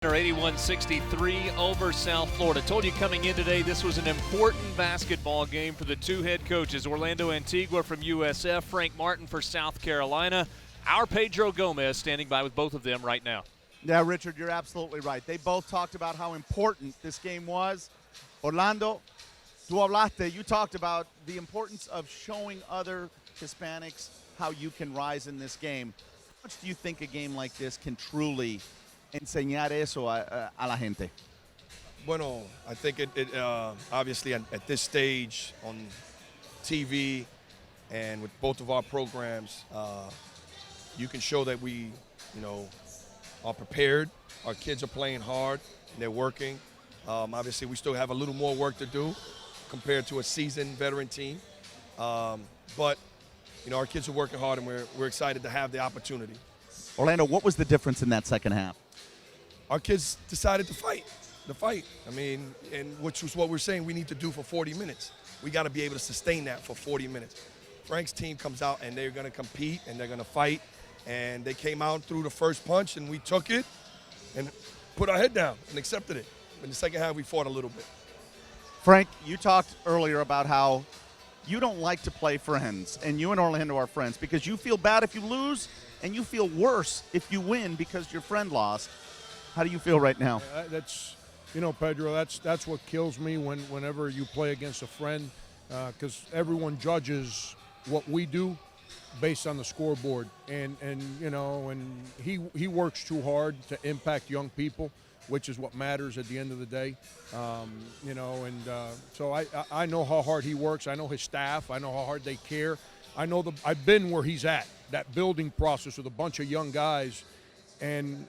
81-63 over South Florida. Told you coming in today this was an important basketball game for the two head coaches. Orlando Antigua from USF, Frank Martin for South Carolina. Our Pedro Gomez standing by with both of them right now. Yeah, Richard, you're absolutely right. They both talked about how important this game was. Orlando, you talked about the importance of showing other Hispanics how you can rise in this game. How much do you think a game like this can truly enseñar eso a la gente? Bueno, I think it obviously at this stage on TV and with both of our programs, you can show that we, are prepared. Our kids are playing hard. And they're working. Obviously, we still have a little more work to do compared to a seasoned veteran team. But, our kids are working hard, and we're excited to have the opportunity. Orlando, what was the difference in that second half? Our kids decided to fight. And which was what we're saying we need to do for 40 minutes. We got to be able to sustain that for 40 minutes. Frank's team comes out, and they're going to compete, and they're going to fight. And they came out through the first punch, and we took it and put our head down and accepted it. In the second half, we fought a little bit. Frank, you talked earlier about how you don't like to play friends, and you and Orlando are friends because you feel bad if you lose, and you feel worse if you win because your friend lost. How do you feel right now? That's, Pedro, that's what kills me whenever you play against a friend, because everyone judges what we do based on the scoreboard, and he works too hard to impact young people, which is what matters at the end of the day. So I know how hard he works. I know his staff. I know how hard they care. I've been where he's at, that building process with a bunch of young guys, and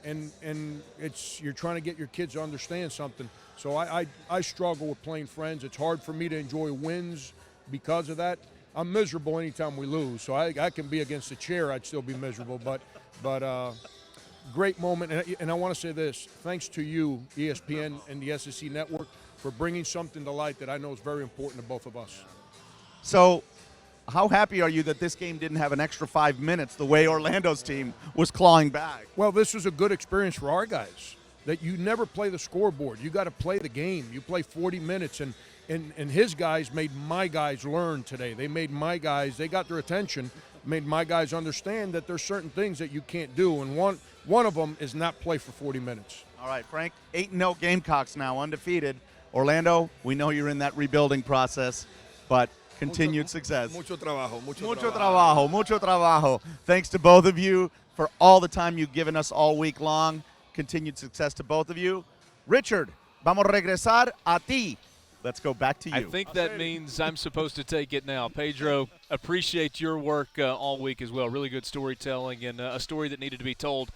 you're trying to get your kids to understand something. So I struggle with playing friends. It's hard for me to enjoy wins because of that. I'm miserable anytime we lose, so I can be against the chair. I'd still be miserable, but great moment. And I want to say this, thanks to you, ESPN and the SEC Network, for bringing something to light that I know is very important to both of us. So how happy are you that this game didn't have an extra 5 minutes the way Orlando's team was clawing back? Well, this was a good experience for our guys, that you never play the scoreboard. You got to play the game. You play 40 minutes, and his guys made my guys learn today. They got their attention, made my guys understand that there's certain things that you can't do, and one of them is not play for 40 minutes. All right, Frank, 8-0 Gamecocks now, undefeated. Orlando, we know you're in that rebuilding process, but continued success. Mucho trabajo. Mucho trabajo. Thanks to both of you for all the time you've given us all week long. Continued success to both of you. Richard, vamos a regresar a ti. Let's go back to you. I think that means I'm supposed to take it now. Pedro, appreciate your work all week as well. Really good storytelling and a story that needed to be told.